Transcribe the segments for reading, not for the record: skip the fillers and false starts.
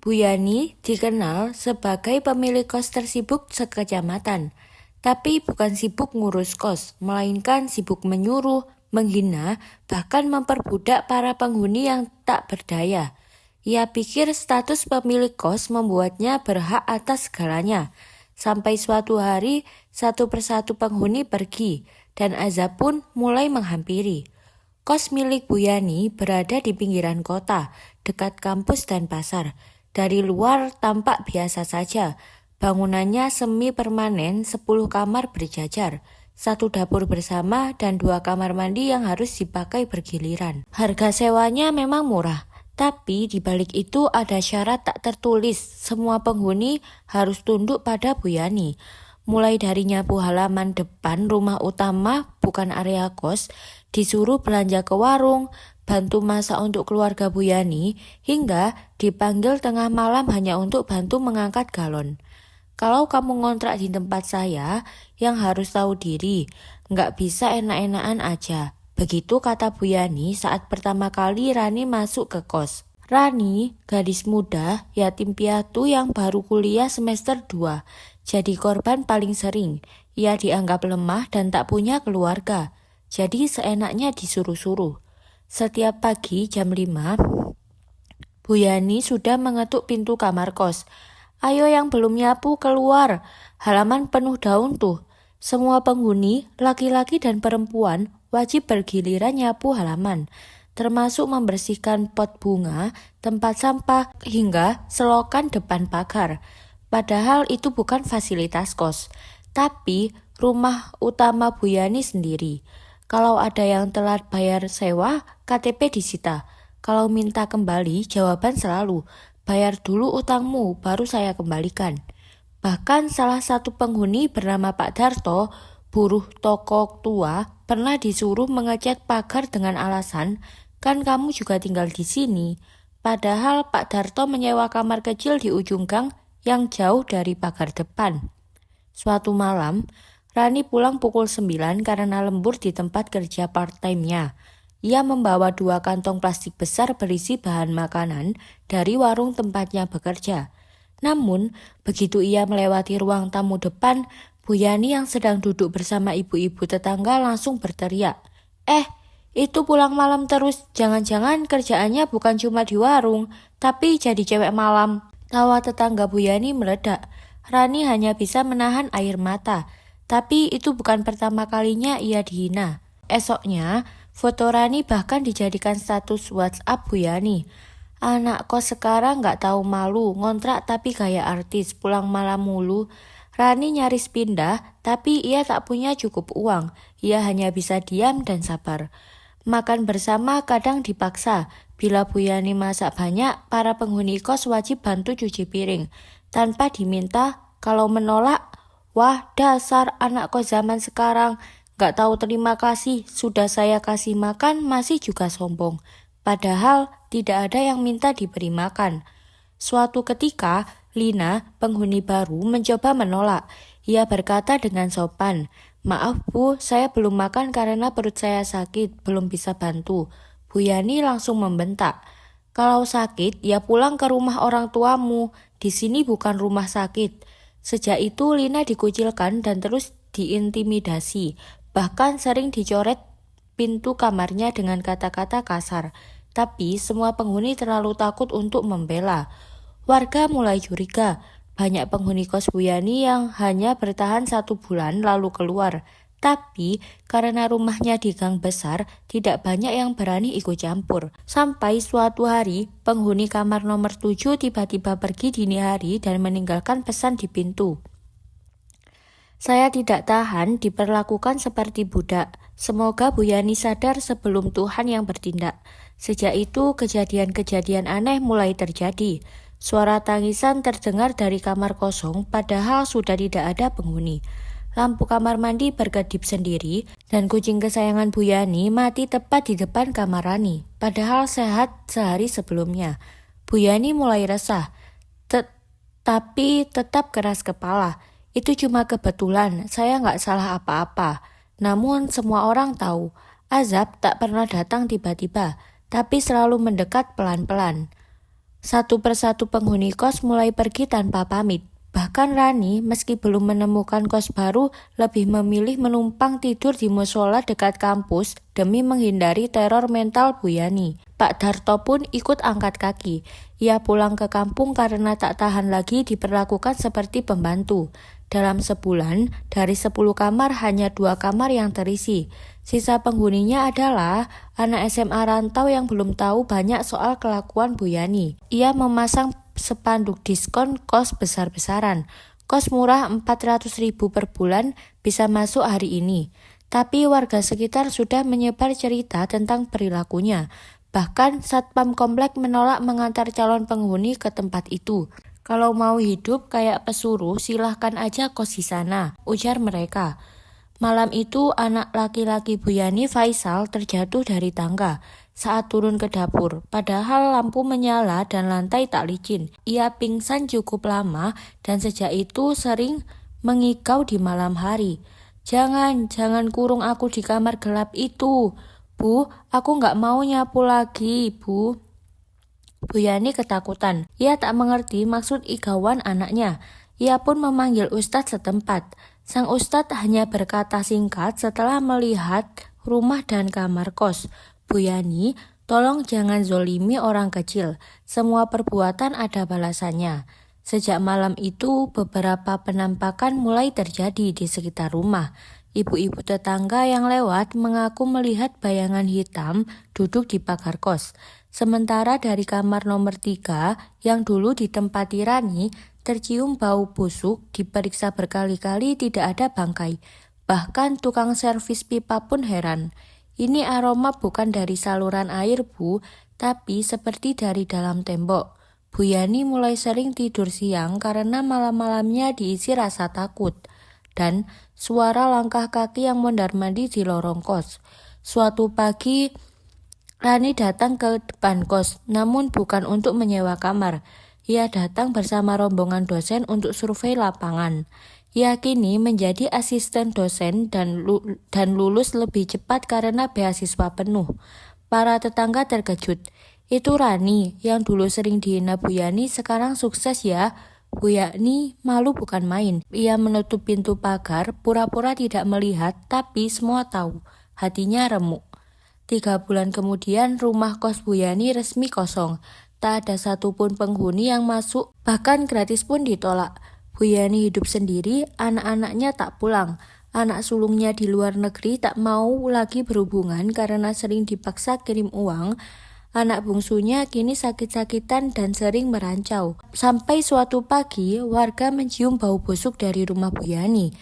Bu Yani dikenal sebagai pemilik kos tersibuk sekecamatan. Tapi bukan sibuk ngurus kos, melainkan sibuk menyuruh, menghina, bahkan memperbudak para penghuni yang tak berdaya. Ia pikir status pemilik kos membuatnya berhak atas segalanya. Sampai suatu hari, satu persatu penghuni pergi, dan azab pun mulai menghampiri. Kos milik Bu Yani berada di pinggiran kota, dekat kampus dan pasar. Dari luar tampak biasa saja. Bangunannya semi permanen, 10 kamar berjajar, satu dapur bersama dan 2 kamar mandi yang harus dipakai bergiliran. Harga sewanya memang murah, tapi di balik itu ada syarat tak tertulis. Semua penghuni harus tunduk pada Bu Yani. Mulai dari nyapu halaman depan rumah utama, bukan area kos, disuruh belanja ke warung, bantu masak untuk keluarga Bu Yani, hingga dipanggil tengah malam hanya untuk bantu mengangkat galon. Kalau kamu ngontrak di tempat saya, yang harus tahu diri, nggak bisa enak-enakan aja. Begitu kata Bu Yani saat pertama kali Rani masuk ke kos. Rani, gadis muda, yatim piatu yang baru kuliah semester 2, jadi korban paling sering. Ia dianggap lemah dan tak punya keluarga, jadi seenaknya disuruh-suruh. Setiap pagi jam 5, Bu Yani sudah mengetuk pintu kamar kos. Ayo yang belum nyapu keluar, halaman penuh daun tuh. Semua penghuni, laki-laki dan perempuan, wajib bergiliran nyapu halaman, termasuk membersihkan pot bunga, tempat sampah, hingga selokan depan pagar. Padahal itu bukan fasilitas kos, tapi rumah utama Bu Yani sendiri. Kalau ada yang telat bayar sewa, KTP disita. Kalau minta kembali, jawaban selalu, bayar dulu utangmu, baru saya kembalikan. Bahkan salah satu penghuni bernama Pak Darto, buruh toko tua, pernah disuruh mengecat pagar dengan alasan, kan kamu juga tinggal di sini. Padahal Pak Darto menyewa kamar kecil di ujung gang yang jauh dari pagar depan. Suatu malam, Rani pulang pukul 9 karena lembur di tempat kerja part-time-nya. Ia membawa 2 kantong plastik besar berisi bahan makanan dari warung tempatnya bekerja. Namun, begitu ia melewati ruang tamu depan, Bu Yani yang sedang duduk bersama ibu-ibu tetangga langsung berteriak, itu pulang malam terus, jangan-jangan kerjaannya bukan cuma di warung, tapi jadi cewek malam. Tawa tetangga Bu Yani meledak. Rani hanya bisa menahan air mata, tapi itu bukan pertama kalinya ia dihina. Esoknya, foto Rani bahkan dijadikan status WhatsApp Bu Yani. Anak kos sekarang gak tahu malu, ngontrak tapi gaya artis, pulang malam mulu. Rani nyaris pindah, tapi ia tak punya cukup uang. Ia hanya bisa diam dan sabar. Makan bersama kadang dipaksa. Bila Bu Yani masak banyak, para penghuni kos wajib bantu cuci piring. Tanpa diminta, kalau menolak, wah dasar anak kos zaman sekarang, gak tahu terima kasih, sudah saya kasih makan masih juga sombong. Padahal tidak ada yang minta diberi makan. Suatu ketika, Lina, penghuni baru, mencoba menolak. Ia berkata dengan sopan, "Maaf Bu, saya belum makan karena perut saya sakit, belum bisa bantu." Bu Yani langsung membentak, "Kalau sakit, ya pulang ke rumah orang tuamu. Di sini bukan rumah sakit." Sejak itu Lina dikucilkan dan terus diintimidasi. Bahkan sering dicoret pintu kamarnya dengan kata-kata kasar. Tapi semua penghuni terlalu takut untuk membela. Warga mulai curiga. Banyak penghuni kos Bu Yani yang hanya bertahan 1 bulan lalu keluar. Tapi karena rumahnya di gang besar, tidak banyak yang berani ikut campur. Sampai suatu hari, penghuni kamar nomor 7 tiba-tiba pergi dini hari dan meninggalkan pesan di pintu. Saya tidak tahan diperlakukan seperti budak. Semoga Bu Yani sadar sebelum Tuhan yang bertindak. Sejak itu kejadian-kejadian aneh mulai terjadi. Suara tangisan terdengar dari kamar kosong padahal sudah tidak ada penghuni. Lampu kamar mandi berkedip sendiri dan kucing kesayangan Bu Yani mati tepat di depan kamar Rani. Padahal sehat sehari sebelumnya. Bu Yani mulai resah, tapi tetap keras kepala. Itu cuma kebetulan, saya nggak salah apa-apa. Namun semua orang tahu, azab tak pernah datang tiba-tiba, tapi selalu mendekat pelan-pelan. Satu persatu penghuni kos mulai pergi tanpa pamit. Bahkan Rani, meski belum menemukan kos baru, lebih memilih menumpang tidur di musola dekat kampus demi menghindari teror mental Bu Yani. Pak Darto pun ikut angkat kaki. Ia pulang ke kampung karena tak tahan lagi diperlakukan seperti pembantu. Dalam sebulan, dari 10 kamar hanya 2 kamar yang terisi. Sisa penghuninya adalah anak SMA rantau yang belum tahu banyak soal kelakuan Bu Yani. Ia memasang spanduk diskon kos besar-besaran. Kos murah 400.000 per bulan bisa masuk hari ini. Tapi warga sekitar sudah menyebar cerita tentang perilakunya. Bahkan Satpam Komplek menolak mengantar calon penghuni ke tempat itu. Kalau mau hidup kayak pesuruh, silahkan aja kos di sana, ujar mereka. Malam itu anak laki-laki Bu Yani, Faisal, terjatuh dari tangga saat turun ke dapur. Padahal lampu menyala dan lantai tak licin. Ia pingsan cukup lama dan sejak itu sering mengigau di malam hari. Jangan kurung aku di kamar gelap itu. Bu, aku nggak mau nyapu lagi, Bu. Bu Yani ketakutan. Ia tak mengerti maksud igauan anaknya. Ia pun memanggil ustadz setempat. Sang ustadz hanya berkata singkat setelah melihat rumah dan kamar kos. Bu Yani, tolong jangan zolimi orang kecil. Semua perbuatan ada balasannya. Sejak malam itu, beberapa penampakan mulai terjadi di sekitar rumah. Ibu-ibu tetangga yang lewat mengaku melihat bayangan hitam duduk di pagar kos. Sementara dari kamar nomor 3 yang dulu ditempati Rani, tercium bau busuk, diperiksa berkali-kali tidak ada bangkai. Bahkan tukang servis pipa pun heran. Ini aroma bukan dari saluran air, Bu, tapi seperti dari dalam tembok. Bu Yani mulai sering tidur siang karena malam-malamnya diisi rasa takut dan suara langkah kaki yang mondar-mandir di lorong kos. Suatu pagi, Rani datang ke depan kos, namun bukan untuk menyewa kamar. Ia datang bersama rombongan dosen untuk survei lapangan. Ia kini menjadi asisten dosen dan lulus lebih cepat karena beasiswa penuh. Para tetangga terkejut. Itu Rani yang dulu sering dihina Bu Yani sekarang sukses ya. Bu Yani malu bukan main. Ia menutup pintu pagar, pura-pura tidak melihat, tapi semua tahu. Hatinya remuk. 3 bulan kemudian rumah kos Bu Yani resmi kosong. Tak ada satupun penghuni yang masuk, bahkan gratis pun ditolak. Bu Yani hidup sendiri, anak-anaknya tak pulang. Anak sulungnya di luar negeri tak mau lagi berhubungan karena sering dipaksa kirim uang. Anak bungsunya kini sakit-sakitan dan sering merancau. Sampai suatu pagi, warga mencium bau busuk dari rumah Bu Yani.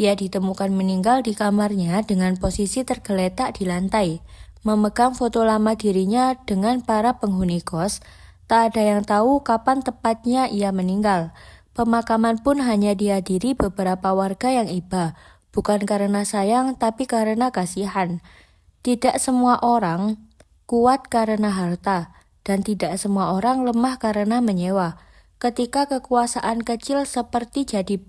Ia ditemukan meninggal di kamarnya dengan posisi tergeletak di lantai. Memegang foto lama dirinya dengan para penghuni kos, tak ada yang tahu kapan tepatnya ia meninggal. Pemakaman pun hanya dihadiri beberapa warga yang iba, bukan karena sayang tapi karena kasihan. Tidak semua orang kuat karena harta, dan tidak semua orang lemah karena menyewa. Ketika kekuasaan kecil seperti jadi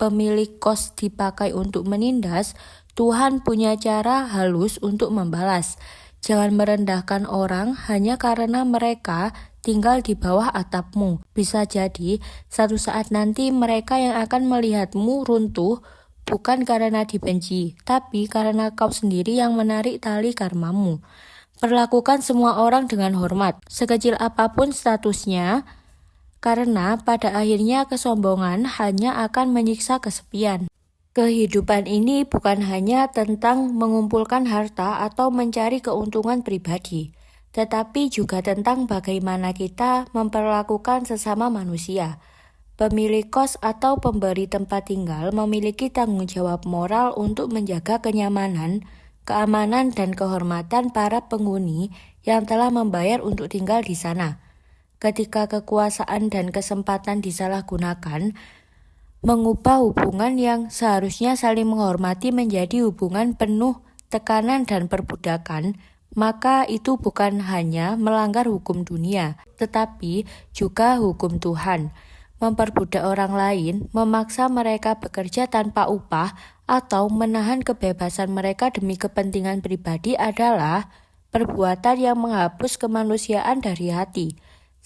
pemilik kos dipakai untuk menindas, Tuhan punya cara halus untuk membalas. Jangan merendahkan orang hanya karena mereka tinggal di bawah atapmu. Bisa jadi satu saat nanti mereka yang akan melihatmu runtuh bukan karena dibenci, tapi karena kau sendiri yang menarik tali karmamu. Perlakukan semua orang dengan hormat, sekecil apapun statusnya, karena pada akhirnya kesombongan hanya akan menyiksa kesepian. Kehidupan ini bukan hanya tentang mengumpulkan harta atau mencari keuntungan pribadi, tetapi juga tentang bagaimana kita memperlakukan sesama manusia. Pemilik kos atau pemberi tempat tinggal memiliki tanggung jawab moral untuk menjaga kenyamanan, keamanan, dan kehormatan para penghuni yang telah membayar untuk tinggal di sana. Ketika kekuasaan dan kesempatan disalahgunakan, mengubah hubungan yang seharusnya saling menghormati menjadi hubungan penuh tekanan dan perbudakan, maka itu bukan hanya melanggar hukum dunia, tetapi juga hukum Tuhan. Memperbudak orang lain, memaksa mereka bekerja tanpa upah, atau menahan kebebasan mereka demi kepentingan pribadi adalah perbuatan yang menghapus kemanusiaan dari hati.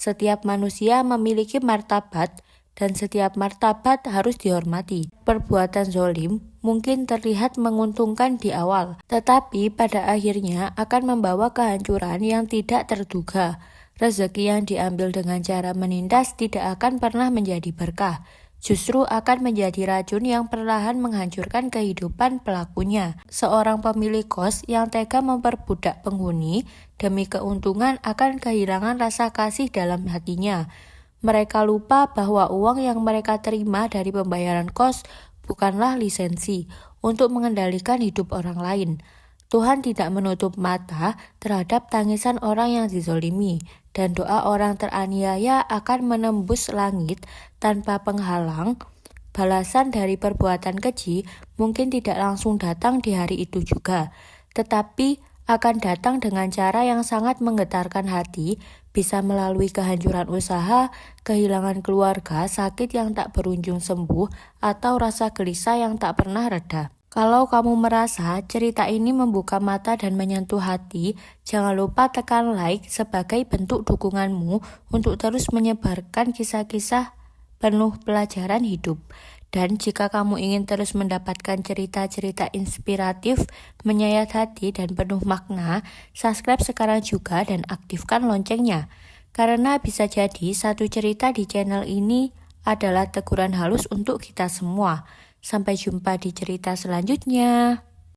Setiap manusia memiliki martabat dan setiap martabat harus dihormati. Perbuatan zolim mungkin terlihat menguntungkan di awal, tetapi pada akhirnya akan membawa kehancuran yang tidak terduga. Rezeki yang diambil dengan cara menindas tidak akan pernah menjadi berkah, justru akan menjadi racun yang perlahan menghancurkan kehidupan pelakunya. Seorang pemilik kos yang tega memperbudak penghuni demi keuntungan akan kehilangan rasa kasih dalam hatinya. Mereka lupa bahwa uang yang mereka terima dari pembayaran kos bukanlah lisensi untuk mengendalikan hidup orang lain. Tuhan tidak menutup mata terhadap tangisan orang yang dizolimi, dan doa orang teraniaya akan menembus langit tanpa penghalang. Balasan dari perbuatan keji mungkin tidak langsung datang di hari itu juga, tetapi akan datang dengan cara yang sangat menggetarkan hati, bisa melalui kehancuran usaha, kehilangan keluarga, sakit yang tak berujung sembuh, atau rasa gelisah yang tak pernah reda. Kalau kamu merasa cerita ini membuka mata dan menyentuh hati, jangan lupa tekan like sebagai bentuk dukunganmu untuk terus menyebarkan kisah-kisah penuh pelajaran hidup. Dan jika kamu ingin terus mendapatkan cerita-cerita inspiratif, menyayat hati, dan penuh makna, subscribe sekarang juga dan aktifkan loncengnya. Karena bisa jadi satu cerita di channel ini adalah teguran halus untuk kita semua. Sampai jumpa di cerita selanjutnya.